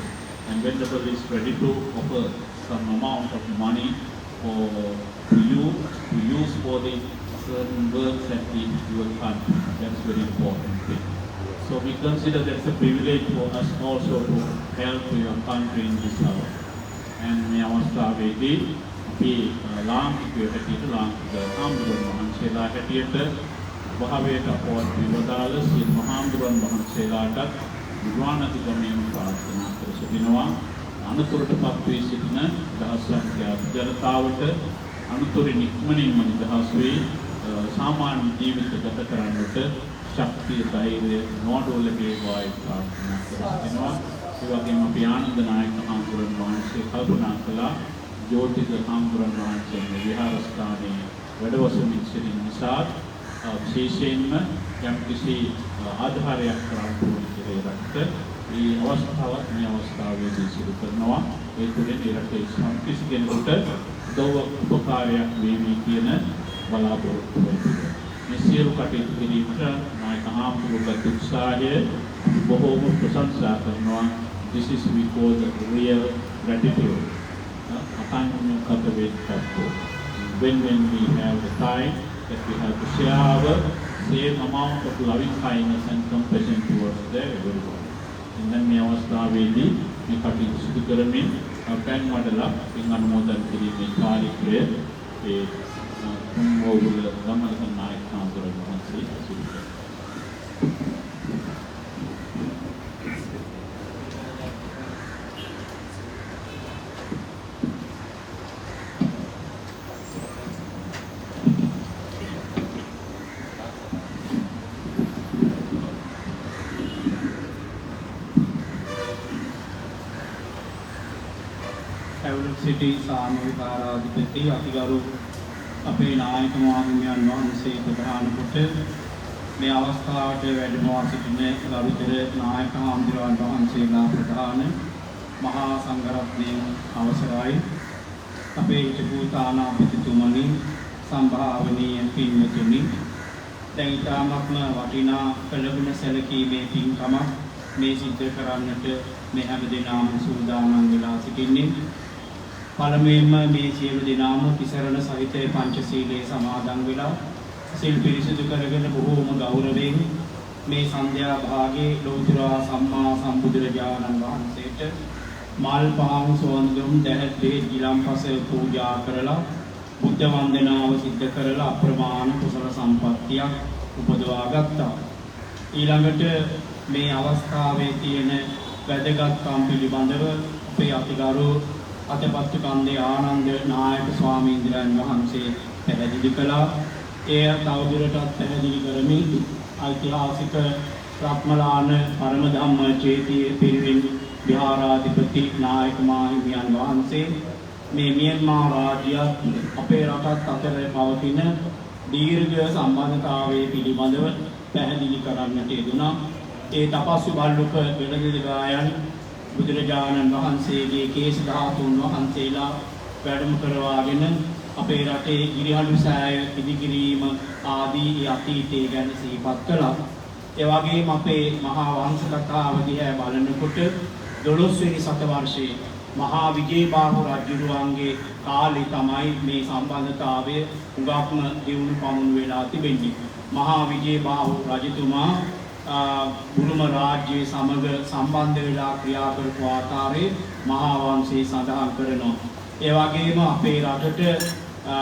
And Venerable is ready to offer some amount of money to you to use for the certain works at your country. That's very important thing. So we consider that's a privilege for us also to help your country in this hour. And may Avasthavedi be ලාංකිකයෝ හැටියට ලාංකික හාමුදුරුවෝ වහන්සේලා හැටියට භාවයට අපවත් විවදාල සියලු මහාමුදුරුවන් වහන්සේලාටත් විද්වාන් අධිගමයෙන් ප්‍රාර්ථනා කර සිටිනවා. අනුතුරටපත් වී සිටින දහස්වන්තියා ජනතාවට අනුතුරින් ඉක්මනින්ම නිදහස් වී සාමාන්‍ය ජීවිත ගත කරන්නට ශක්තිය ධෛර්යය නොඅඩුව ලැබේවායි ප්‍රාර්ථනා කර සිටිනවා. ඒ වගේම අපි ආනන්ද නායක හාමුදුරුවන් වහන්සේ කල්පනා කළා ජෝතික හාමුදුරුවන් වහන්සේ විහාරස්ථානයේ වැඩවසමින් සිටින නිසා විශේෂයෙන්ම යම්කිසි ආධාරයක් කරන්න ඕන කියලා රට මේ අවස්ථාවත් මේ අවස්ථාවේදී සිදු කරනවා. ඒ තුළින් ඒ රටේ සම්කිසි කෙනෙකුට උදව්වක් උපකාරයක් වේවි කියන බලාපොරොත්තු වෙනවා. මේ සියලු කටයුතු කිරීමට නායක හාමුදුරුවෝගේ උත්සාහය බොහෝම ප්‍රශංසා කරනවා. This is we call the real gratitude. When we have the time that we have to share our same amount of loving kindness and compassion towards the everyone. And then මේ අවස්ථාවේදී මේ කටයුතු සිදු කරමින් පැන් වඩලා පින් අනුමෝදන් කිරීමේ කාර්යය ඒ මොවුල ගමන නායක හඳුරන වහන්සේ සිදු කළා. සිටි සාමවිකාරාධිපති අතිගරු අපේ නායක මහත්මයන් වහන්සේ ප්‍රධාන කොට මේ අවස්ථාවට වැඩමවා සිටින ගරුතර නායක හාමුදුරුවන් වහන්සේලා ප්‍රධාන මහා සංඝරත්නයේ අවසරයි අපේ හිටපු තානාපතිතුමනි සම්භාවනීය පින්වතුනි දැන් ඊටමත්ම වටිනා කළගුණ සැලකීමේ පින්කමක් මේ සිද්ධ කරන්නට මේ හැම දිනම සූදානම් වෙලා සිටින්නේ පළමුවෙන්ම මේ සියලු දෙනාම තිසරණ සහිත පංචශීලයේ සමාදන් වෙලා සිල් පිරිසිදු කරගෙන බොහෝම ගෞරවයෙන් මේ සන්ධ්‍යා භාගයේ ලෝතර සම්මා සම්බුදුරජාණන් වහන්සේට මල් පහන් සෝන්දුම් දැහැත් දෙහි ගිලම්පස පූජා කරලා බුද්ධ වන්දනාව සිද්ධ කරලා අප්‍රමාණ කුසල සම්පත්තියක් උපදවා ගත්තා. ඊළඟට මේ අවස්ථාවේ තියෙන වැදගත්කම් පිළිබඳව අපේ අතිගරු අතපත්තු කන්දේ ආනන්ද නායක ස්වාමීන් වහන්සේ පැහැදිලි කළා. එය තවදුරටත් පැහැදිලි කරමින් ඓතිහාසික රත්මලාන පරම ධම්ම චේතිය පිරිවෙන් විහාරාධිපති නායක මාහිමියන් වහන්සේ මේ මියන්මාර් රාජ්‍යයත් අපේ රටත් අතර පවතින දීර්ඝ සම්බන්ධතාවයේ පිළිබඳව පැහැදිලි කරන්නට යෙදුණා. ඒ තපස්සු බල්ලුක වෙළඳ ගායන් බුදුරජාණන් වහන්සේගේ කේශ ධාතුන් වහන්සේලා වැඩම කරවාගෙන අපේ රටේ ගිරිහඬු සෑය ඉදිකිරීම ආදී අතීතයේ ගැන සිහිපත් කළා. ඒ වගේම අපේ මහා වංශ කතාව දිහා බලනකොට 12 වෙනි සතවර්ෂයේ මහා විජේබාහු රජුරුවන්ගේ කාලේ තමයි මේ සම්බන්ධතාවය උගක්ම දියුණු පමුණු වෙලා තිබෙන්නේ. මහා විජේබාහු රජතුමා බුරුම රාජ්‍යයේ සමග සම්බන්ධ වෙලා ක්‍රියා කරපු ආකාරයේ මහා වංශයේ සඳහන් කරනවා. ඒ වගේම අපේ රටට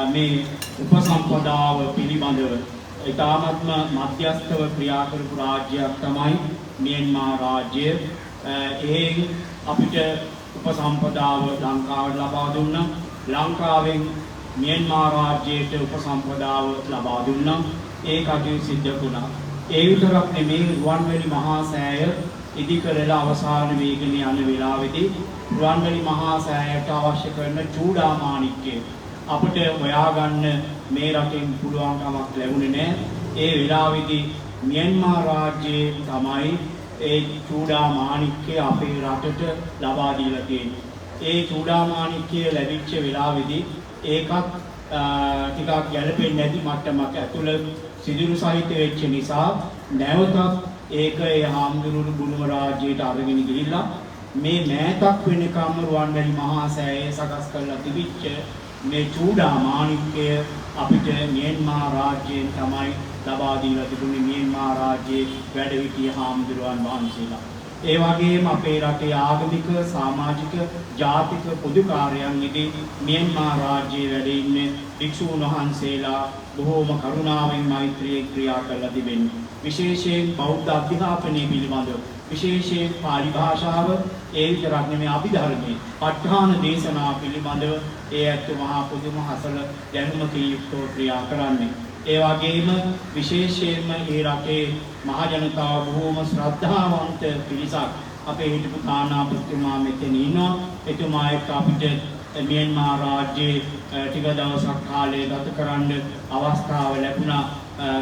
මේ උපසම්පදාව පිළිබඳව ඊටාත්ම මධ්‍යස්ථව ක්‍රියා කරපු රාජ්‍යයක් තමයි මියන්මාර් රාජ්‍යය. ඒ අපිට උපසම්පදාව ලංකාවට ලබා දුන්නා. ලංකාවෙන් මියන්මාර් රාජ්‍යයට උපසම්පදාව ලබා දුන්නා. ඒ කටයුතු සිද්ධ වුණා. ඒ විතරක් නෙමෙයි රුවන්වැලි මහා සෑය ඉදි කරලා අවසාන වේගන යන වෙලාවේදී රුවන්වැලි මහා සෑයට අවශ්‍ය කරන චූඩාමාණික්කය අපිට හොයාගන්න මේ රටෙන් පුළුවන්කමක් ලැබුණේ නැහැ. ඒ වෙලාවේදී මියන්මාර් රාජ්‍යයේ තමයි ඒ චූඩාමාණික්කය අපේ රටට ලබා දීලා තියෙන්නේ. ඒ චූඩාමාණික්කය ලැබිච්ච වෙලාවේදී ඒකත් ටිකක් ගැළපෙන්නේ නැති මට්ටමක් ඇතුළ සිදුරු සහිත වෙච්ච නිසා නැවතත් ඒක ඒ හාමුදුරුවෝ බුරුම රාජ්‍යයට අරගෙන ගිහිල්ලා මේ මෑතක් වෙනකම් රුවන්වැලි මහා සෑය සකස් කරලා තිබිච්ච මේ චූඩාමාණික්කය අපිට මියන්මාර් රාජ්‍යයෙන් තමයි ලබා දීලා තිබුණේ. මියන්මාර් රාජ්‍යයේ වැඩ සිටිය හාමුදුරුවන් වහන්සේලා. ඒ වගේම අපේ රටේ ආගමික සමාජික ජාතික පොදු කාර්යයන්ෙහිදී මියන්මාර් රාජ්‍යයේ වැඩ ඉන්න භික්ෂූන් වහන්සේලා බොහෝම කරුණාවෙන් මෛත්‍රියෙන් ක්‍රියා කරලා තිබෙන්නේ. විශේෂයෙන් බෞද්ධ අධ්‍යාපනය පිළිබඳව විශේෂයෙන් පාලි භාෂාව ඒ විතරක් නෙමෙයි අභිධර්මයේ ප ဋ ාණ දේශනා පිළිබඳව ඒ ඇත්ත මහා පුදුම හසල දැනුමකින් යුක්තව ක්‍රියා කරන්නේ. ඒ වගේම විශේෂයෙන්ම මේ රටේ මහ ජනතාව බොහෝම ශ්‍රද්ධාවන්ත පිරිසක් අපේ හිටපු තානාපතිතුමා මෙතන ඉන්නවා. එතුමා එක්ක අපිට මියන්මාර් රාජ්‍යයේ ටික දවසක් කාලය ගත කරන්න අවස්ථාව ලැබුණා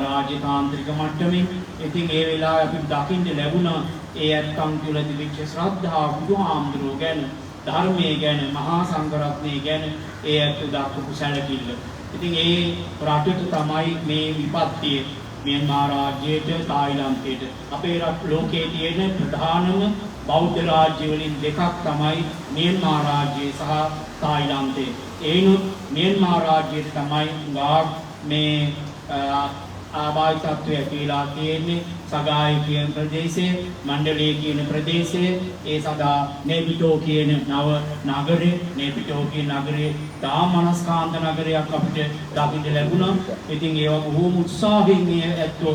රාජ්‍යතාන්ත්‍රික මට්ටමින්. ඉතින් ඒ වෙලාවේ අපිට දකින්න ලැබුණා ඒ ඇත්තන් තුළ තිබිච්ච ශ්‍රද්ධාව බුදුහාමුදුරුවෝ ගැන ධර්මයේ ගැන මහා සංඝරත්නය ගැන ඒ ඇත්ත දක්වපු සැලකිල්ල. ඉතින් ඒ රටට තමයි මේ විපත්තිය මියන්මාර් රාජ්‍යයට තායිලන්තයට අපේ රට ලෝකයේ තියෙන ප්‍රධානම බෞද්ධ රාජ්‍ය වලින් දෙකක් තමයි මියන්මාර් රාජ්‍යය සහ තායිලන්තය. ඒනොත් මියන්මාර් රාජ්‍යයට තමයි මේ ආබාධිතත්වය ඇතිලා තියෙන්නේ සගාය කියන ප්‍රදේශයේ මණ්ඩලයේ කියන ප්‍රදේශයේ ඒ සදා නේපිටෝ කියන නව නගරේ නේපිටෝ කියන නගරේ දාමනස්කාන්ත නගරයක් අපිට දකින්න ලැබුණා. ඉතින් ඒවා බොහෝම උත්සාහයෙන් ඇත්තෝ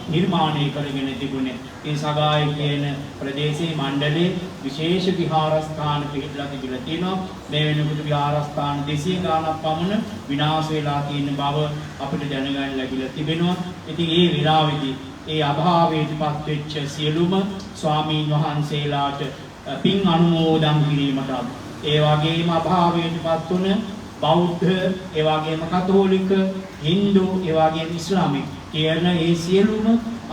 නිර්මාණය කරගෙන තිබුණේ. ඒ සගාය කියන ප්‍රදේශයේ මණ්ඩලයේ විශේෂ විහාරස්ථාන පිළිබඳව තිබිලා තියෙනවා. මේ වෙනකොට විහාරස්ථාන 200 ගාණක් පමණ විනාශ වෙලා තියෙන බව අපිට දැනගන්න ලැබිලා තිබෙනවා. ඉතින් ඒ වෙලාවේදී ඒ අභාවයටපත් වෙච්ච සියලුම ස්වාමීන් වහන්සේලාට පින් අනුමෝදන් කිරීමට ඒ වගේම අභාවයටපත් වුණ බෞද්ධ ඒ වගේම කතෝලික හින්දු ඒ වගේම ඉස්ලාමික කියන ඒ සියලුම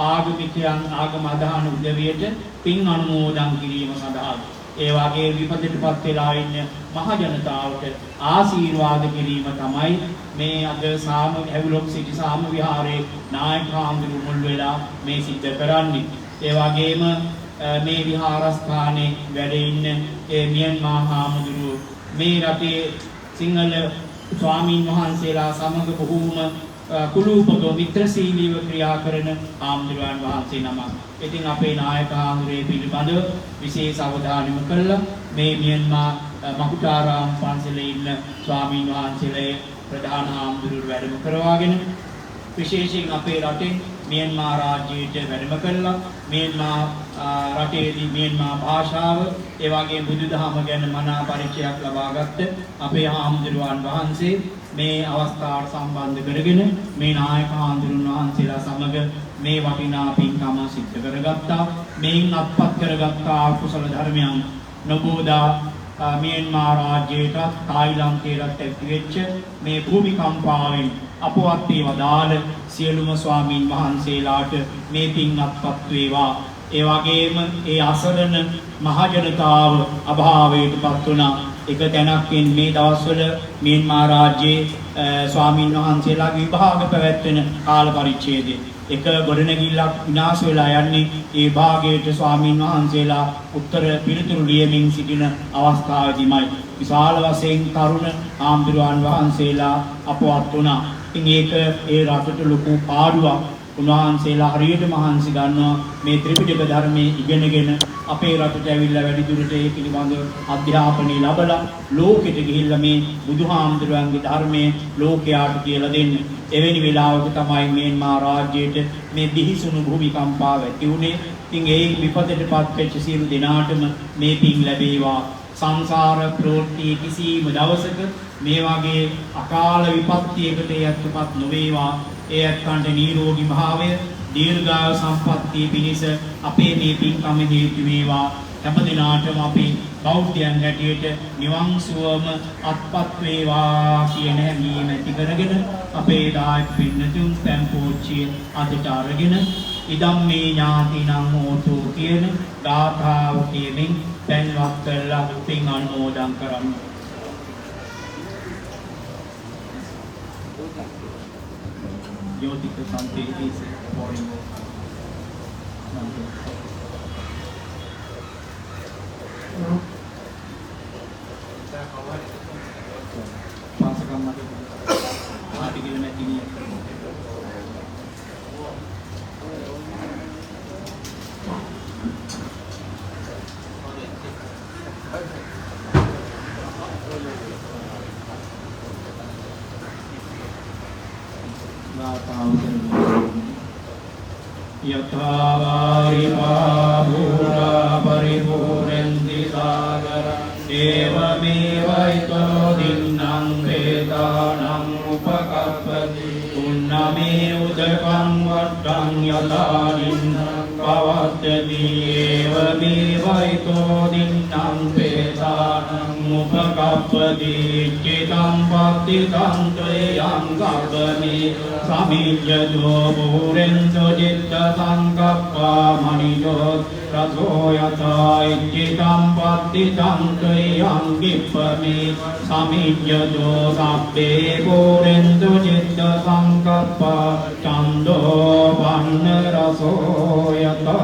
ආගමිකයන් ආගම අදහන උදවියට පින් අනුමෝදන් කිරීම සඳහා ඒ වගේ විපතටපත් වෙලා ඉන්න මහ ජනතාවට ආශිර්වාද කිරීම තමයි මේ අද සාම හැවිලොක් සිටි සාම විහාරයේ නායක හාමුදුරු මුල් වෙලා මේ සිද්ධ කරන්නේ. ඒ වගේම මේ විහාරස්ථානයේ වැඩ ඉන්න ඒ මියන්මා හාමුදුරු මේ රටේ සිංහල ස්වාමීන් වහන්සේලා සමග බොහෝම කුලූපක මිත්‍රශීලීව ක්‍රියා කරන හාමුදුරුවන් වහන්සේ නමක්. ඉතින් අපේ නායක හාමුදුරේ පිළිබඳව විශේෂ අවධානය යොමු කළා. මේ මියන්මා මකුටාරාම පන්සලේ ඉන්න ස්වාමීන් වහන්සේලා ප්‍රධාන හාමුදුරුවෝ වැඩම කරවාගෙන විශේෂයෙන් අපේ රටේ මියන්මා රාජ්‍යයට වැඩම කළා. මියන්මා රටේදී මියන්මා භාෂාව ඒ වගේම බුදුදහම ගැන මනා පරිචයක් ලබාගත්ත අපේ හාමුදුරුවන් වහන්සේ මේ අවස්ථාවට සම්බන්ධ කරගෙන මේ නායක හාමුදුරුවන් වහන්සේලා සමග මේ වටිනා පින්කම සිද්ධ කරගත්තා. මේන් අත්පත් කරගත්තා කුසල ධර්මයන් නබෝදා මියන්මා රාජ්‍යයට තායිලන්තයට ඇතිවෙච්ච මේ භූමිකම්පාවෙන් අපවත් වේවදාල සියලුම ස්වාමීන් වහන්සේලාට මේ පින් අත්පත් වේවා. ඒ වගේම ඒ අසරණ මහ ජනතාව අභාවයටපත් වුණා. එක තැනක් මේ දවස්වල මියන්මා රාජ්‍යයේ ස්වාමීන් වහන්සේලාගේ විභාග පැවැත්වෙන කාල පරිච්ඡේදයේ එක ගොඩනැගිල්ලක් විනාශ වෙලා යන්නේ ඒ භාගයට ස්වාමීන් වහන්සේලා උත්තර පිළිතුරු ලියමින් සිටින අවස්ථාවේදීමයි. විශාල වශයෙන් තරුණ ආම්බිරුවන් වහන්සේලා අපවත් වුණා. ඉතින් ඒක ඒ රටට ලොකු පාඩුවක්. උන්වහන්සේලා හරියට මහන්සි ගන්නවා මේ ත්‍රිපිටක ධර්මයේ ඉගෙනගෙන අපේ රටට ඇවිල්ලා වැඩි දුරට ඒ පිළිබඳව අධ්‍යාපනය ලැබලා ලෝකෙට ගිහිල්ලා මේ බුදුහාමුදුරුවන්ගේ ධර්මයේ ලෝකයාට කියලා දෙන්න. එවැනි වෙලාවක තමයි මියන්මා රාජ්‍යයට මේ දිහිසුණු භූමිකම්පාව ඇති වුණේ. ඉතින් ඒ විපතටපත් වෙච්ච සියලු දෙනාටම මේ පින් ලැබේවා. සංසාර ප්‍රවෘත්ති කිසිම දවසක මේ වගේ අකාල විපත්තියකට යත්පත් නොවේවා. ඒ අත්කන්ට නිරෝගී භාවය දීර්ඝායු සම්පන්නිය පිණිස අපේ මේ පින්කම හේතු වේවා. හැම දිනාටම අපි බෞද්ධයන් හැටියට නිවන් සුවම අත්පත් වේවා කියන හැඟීම ඇති කරගෙන අපේ දායක පින්නතුන් පෑම්පෝච්චිය අදට අරගෙන ඉදම්මේ ඥාතිනං හෝතු කියන ගාථාව කියමින් පැන්වත් කරලා පින් අනුමෝදන් කරමු. Yotika Santi is pouring Yathavari Bhura Paripuranti Sagara Evamevaito Dinnam Vedanam Upakappati Unname Udakam Vaddam Yatadinnam Pavattati Evamevaito Dinnam Vedanam Upakappati Chitam Pattitam Tvayam Garbami Samijjado Bhurento Jitta Sankappa Manijot Rasoyata Itchitam Pattitam Tvayam Gippami Samijjado Sabbe Bhurento Jitta Sankappa Chando Vanna Rasoyata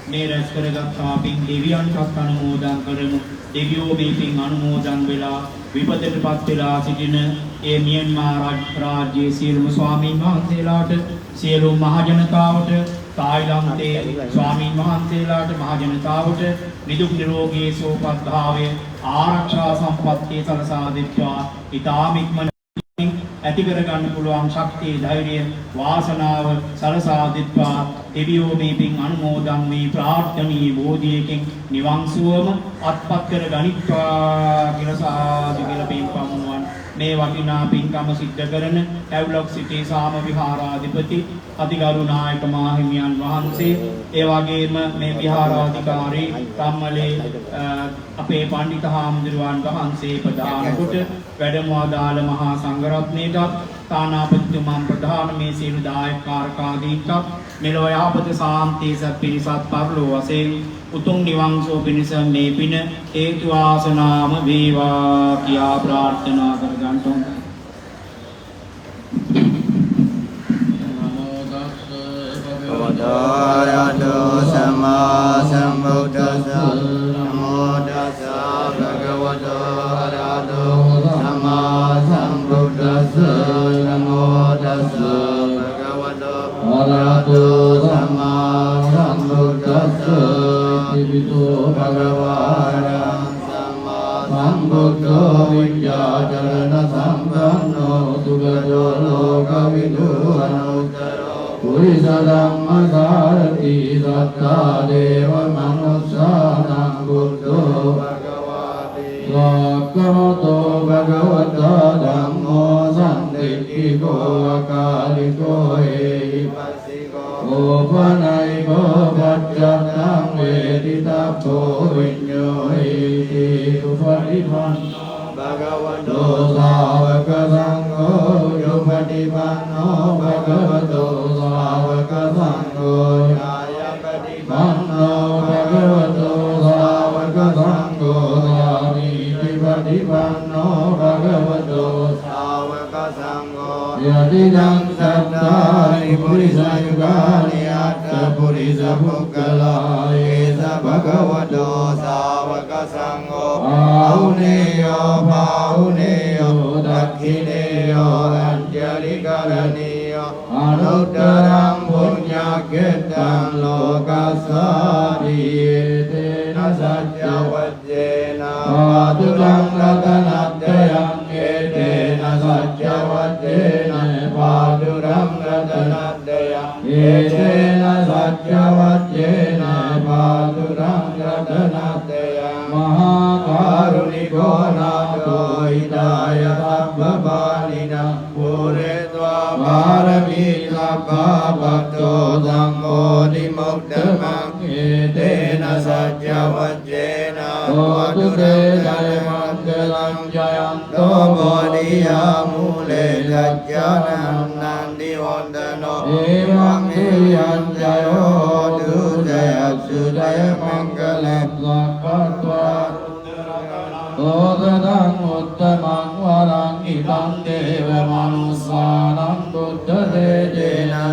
Neras කරගත්තා පින් දෙවියන්ටත් අනුමෝදන් කරමු. දෙවියෝ මේ පින් අනුමෝදන් වෙලා විපතටපත් වෙලා සිටින ඒ මියන්මාර් රාජ්‍යයේ සියලුම ස්වාමීන් වහන්සේලාට සියලුම මහජනතාවට තායිලන්තයේ ස්වාමීන් වහන්සේලාට මහජනතාවට නිදුක් නිරෝගී සුවපත් භාවය ආරක්ෂා සම්පත්තිය සලසා දෙත්වා ඊ타ම ඉක්මන ඇති කර ගන්න පුළුවන් ශක්තිය ධෛර්යය වාසනාව සලසා දෙත්වා දෙවියෝ මේ පින් අනුමෝදන් වී ප්‍රාර්ථනීය බෝධියකින් නිවන් සුවම අත්පත් කර ගනිත්වා කියලා සාදු කියලා පින් පමුණුවන් මේ වටිනා පින්කම සිද්ධ කරන ඇව්ලොක් සිටි සාම විහාරාධිපති අතිගරු නායක මාහිමියන් වහන්සේ ඒ වගේම මේ විහාරාධිකාරී කම්මලේ අපේ පඬිත හාමුදුරුවන් වහන්සේ ප්‍රධාන කොට වැඩම ආදාළ මහා සංඝරත්නයට තානාපතිතුමන් ප්‍රධාන මේ සියලු දායක කාර්කාදීන්ට මෙලොව යහපත සාන්තිය සත් පිණිසත් පරලෝ වශයෙන් උතුම් නිවන් සුව පිණිස මේ පින හේතු ආසනාම වේවා කියා ප්‍රාර්ථනා කර ගන්නට ඕන. Arahato Samma Sambuddhassa Namo Tassa Bhagavato Arahato Samma Sambuddhassa Namo Tassa Bhagavato Arahato Samma Sambuddhassa Tibito Bhagavara Samma Sambuddho Vidyācarana Sampanno Sugado Lokavidu Anuttaro Purisa Dhamma Sarati Satta Deva Manussanam Buddho Bhagavati Sakamato Bhagavata Dhammo Sanditthiko Akaliko Ehipasiko Opanaiko Bhajatam Veditappo Viñño Iti Upadipanno Bhagavato Sāvaka Saṅgho Yupadipanno Bhagavato Sāvaka Saṅgho Yāyapadipanno Bhagavato Sāvaka Saṅgho Yānītipadipanno Bhagavato Sāvaka Saṅgho Yadidam Sattārī Purisa Yugāni Atta Purisa Pukkala Esa Bhagavato Sāvaka Saṅgho Auneyo Pauneyo Dakhineyo Anjali Karaniyo Anuttaram Puññakettam Lokasādiyetena Sajja Vajjena Pāduram Ratanatthayam Etena Sajja Vajjena Pāduram Ratanatthayam Etena Sajja Vajjena Pāduram Ratanatthayam Mahākaruniko Nato Hidaya Sabbabānina Puretva Bharami Sabbha Bhakto Dhammo Dimuktamam Etena Sajja Vajjena Vadu Te Jaya Mangalam Jayanto Bodhiya Mule Lajjanam Nandi Vandano Evam Hiyan Jayo Dudaya Sudaya Mangalam Sakkatva Odadam Uttamam Varam Idam Deva Manussanam Buddha Dejena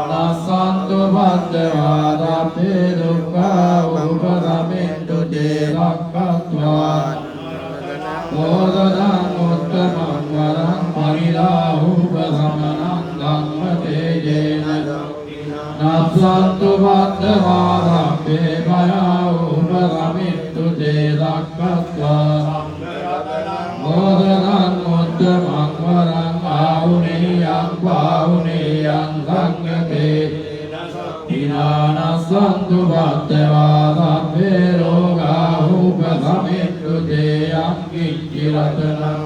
Nasantu Bhaddavadapi Dukkha Upadamintu Te Rakkatva Odadam Uttamam Varam Parila Upasamanam Dhamma Dejena Nasantu Bhaddavadapi Maya Upadamintu Te Rakkatva Modhanam Uttamam Varam Ahuniyam Pahuniyam Sanghate Hinana Santu Bhattavadapi Roga Upasamintu Te Yankichiratanam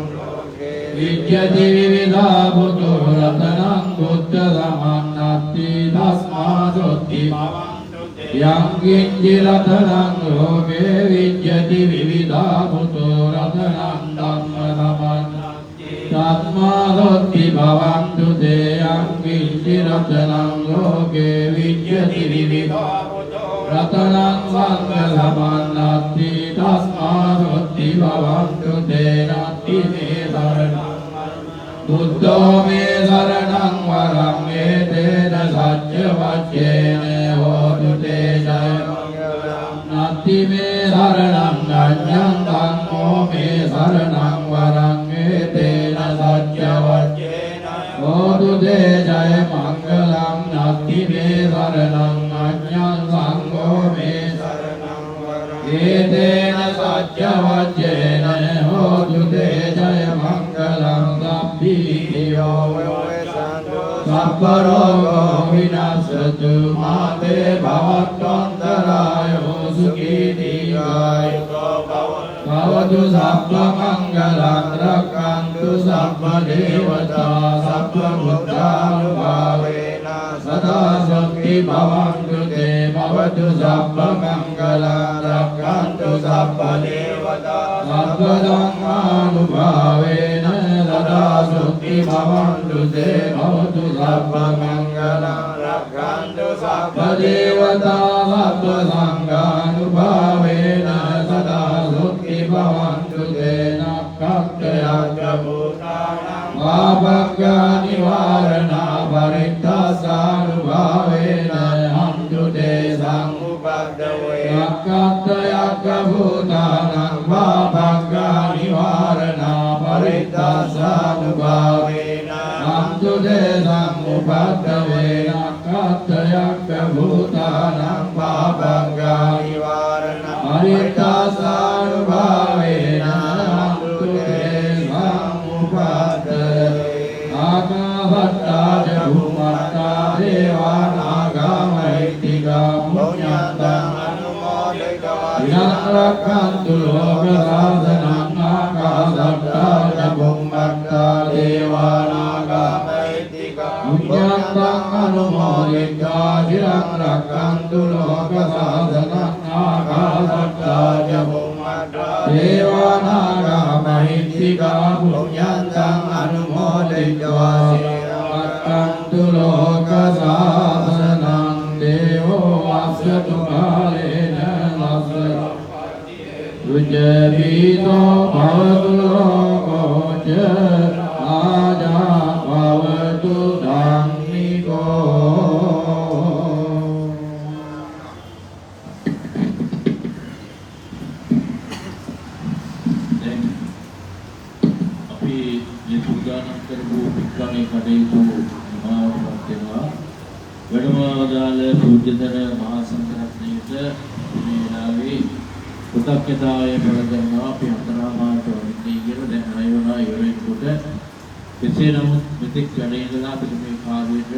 Vidyati Vividha Bhuto Ratanam Buddha Samannati Tasmadotti Yankichiratanam Roge Vidyati Vividha Bhuto Ratanam Dhamma Samannati Tasmadotti Bhavantu Te Yankichiratanam Roge Vidyati Vividha Ratanam Sangha Samannati Tasmadotti Bhavantu Te Nati Me Saranam Buddho Me Saranam Varam Etena Sajja Vajjena Hotu Te Jaya ජය මංගලං නත්ති මේ සරණං අඤ්ඤං සංඝෝ මේ සරණං වරං ඒතේන සච්ච වච්චේන හෝතු තේ ජය මංගලං සම්පි විද්‍යෝ සබ්බ රෝගෝ විනාශතු මාතේ භවත්වන්තරායෝ සුඛී දීඝායුකෝ භවතු සබ්බ මංගලං රක්ඛන්තු සබ්බ දේවතා සබ්බ බුද්ධානුභාවේන සදා සම්පි භවන්තු තේ භවතු සබ්බ මංගලං රක්ඛන්තු සබ්බ දේවතා සබ්බ ධම්මානුභාවේන සදා සම්පි භවන්තු තේ භවතු සබ්බ මංගලං රක්ඛන්තු සබ්බ දේවතා සබ්බ සංඝානුභාවේන සදා සුඛි භවන්තු තේ නක්ඛත්ථයං භූතානං පාපං නිවාරණා පරිත්තාසානුභාවේන හන්තු තේ සංඋපද්දවේ නක්ඛත්ථයං භූතානං පාපං නිවාරණා පරිත්තාසානුභාවේන හන්තු තේ සංඋපද්දවේ නක්ඛත්ථයං භූතානං පාපං නිවාරණා පරිත්තාසානුභාවේන හන්තු තේ සංඋපද්දවේ ආකාශත්තා චුම්මත්තා දේවානාගා මහිත්‍තිකා පුඤ්ඤන්තං අනුමෝදිත्वा විරක්ඛන්තු ලෝක සාසනං ආකාශත්තා චුම්මත්තා දේවානාගා මහිත්‍තිකා පුඤ්ඤන්තං අනුමෝදිත्वा විරක්ඛන්තු ලෝක සාසනං ආකාශත්තා චුම්මත්තා දේවානාගා මහිත්‍තිකා පුඤ්ඤන්තං අනුමෝදිත्वा රක්ඛන්තු ලෝක සාසනං දේවෝ අස්සතු කාලේන ලස්ස උජ්ජීතෝ භවතු ලෝකෝ ච ආජා භවතු ධම්මිකෝ දැන් අපි මේ පුදානම් කරපු පිටකණේ කටයුතු නිමාවටපත් වෙනවා. වැඩමවදාළ පූජ්‍යතර මහා සංඝරත්නයට මේ වෙලාවේ කෘතඥතාවය ප්‍රකටනවා. අපි අතරාමාට වන්නේ කියලා දැන් ආයෝනා ඉවරෙනකොට කෙසේ නමුත් මෙතෙක් වැඩ ඉඳලා අපිට මේ කාර්යයට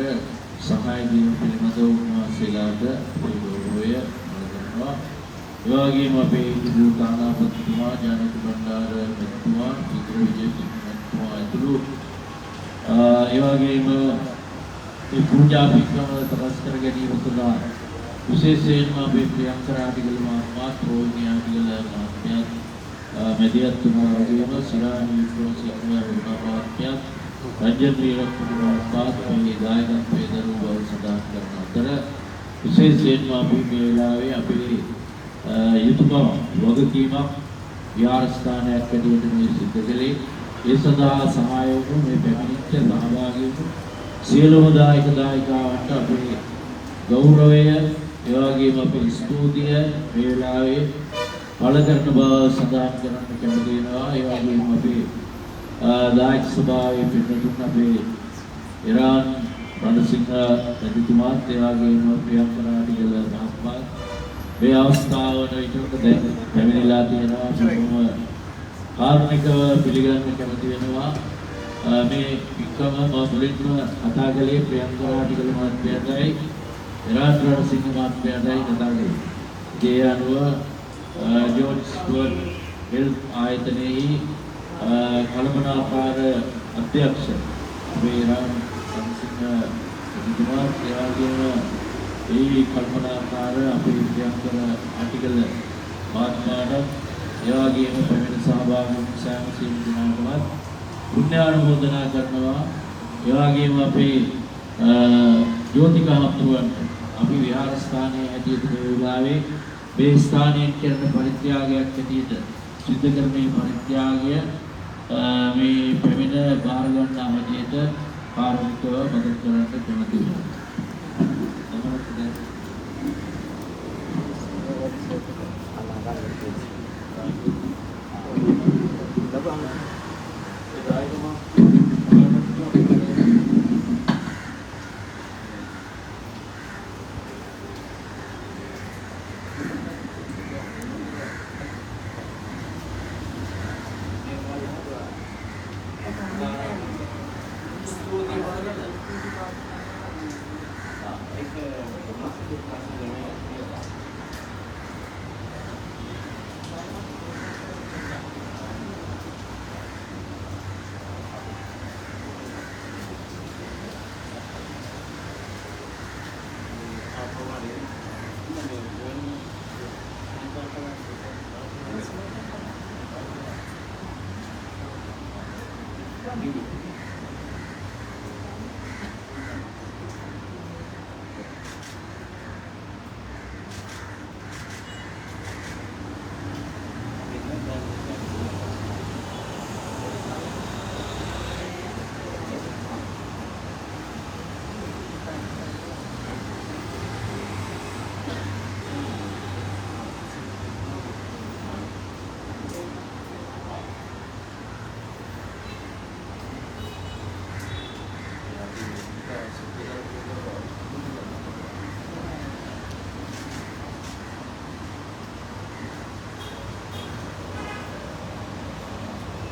සහාය දීම පිළිබඳව උන්වහන්සේලාට ගෞරවය කරනවා. ඒ වගේම අපේ ඉදිරි තානාපතිතුමා ජානක බණ්ඩාර මහත්මයා ඉදිරි විජේසිංහ මහත්මයා ඇතුළු ඒ වගේම මේ පූජා පිටකම තපස් කර ගැනීම සඳහා විශේෂයෙන්ම අපේ ප්‍රියංකර ආටිගල මහත්මයා රෝහිණී ආටිගල මහත්මයා මෙදියත් තුමා වගේම සිරාණී වික්‍රමසිංහ මහත්මයා රංජන් වීරක්කුඩි මහත්මයා මේ දායකත්වයේ දරූ බව සඳහන් කරන අතර විශේෂයෙන්ම අපි මේ වෙලාවේ අපේ යුතුයකම වගකීමක් විහාරස්ථානයක් ඇතුළත මේ සිද්ධ කළේ ඒ සඳහා සහාය වුණු මේ පැමිණිච්ච සහභාගී වුණු සියලුම දායක දායිකාවන්ට අපේ ගෞරවය ඒ වගේම අපේ ස්තුතිය මේ වෙලාවේ පළ කරන බව සඳහන් කරන්න කැමති වෙනවා. ඒ වගේම අපේ දායක සභාවේ පිටුතුන් අපේ ඉරාන් රණසිංහ රජතුමාත් ඒ වගේම ප්‍රියංකර ආටිගල මහත්මයා මේ අවස්ථාවට විතරක් දැන් පැමිණිලා තියෙනවා. බොහොම කාරුණිකව පිළිගන්න කැමති වෙනවා. මේ පිටකම මුලින්ම කතා කළේ ප්‍රියංකර ආටිගල මහත්මයාටයි ඉරාන් රණසිංහ මහත්මයාටයි කතා කළේ. ඒ අනුව ජෝර්ජ් ස්ටුවර්ට් හෙල්ත් ආයතනයේ කළමනාකාර අධ්‍යක්ෂ අපේ ඉරාන් රණසිංහ රජතුමා ඒ වගේම ඒ කල්පනාකාර අපේ ප්‍රියංකර ආටිගල මහත්මයාට ඒ වගේම පැමිණ සහභාගී වුණු සෑම සියලු දෙනාටම පුණ්‍යානුමෝදනා කරනවා. ඒ වගේම අපේ ජෝතිකා මහත්මයාට අපි විහාරස්ථානයේ හැටියට මේ වෙලාවේ මේ ස්ථානයෙන් කරන පරිත්‍යාගයක් හැටියට සිද්ධ කරන මේ පරිත්‍යාගය මේ පැමිණ බාර ගන්න හැටියට කාරුණිකව මදත් කරන්න කැමති වෙනවා.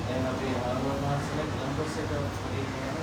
දැන් අපි ආරවණාසල ගම්පස් එක හරියට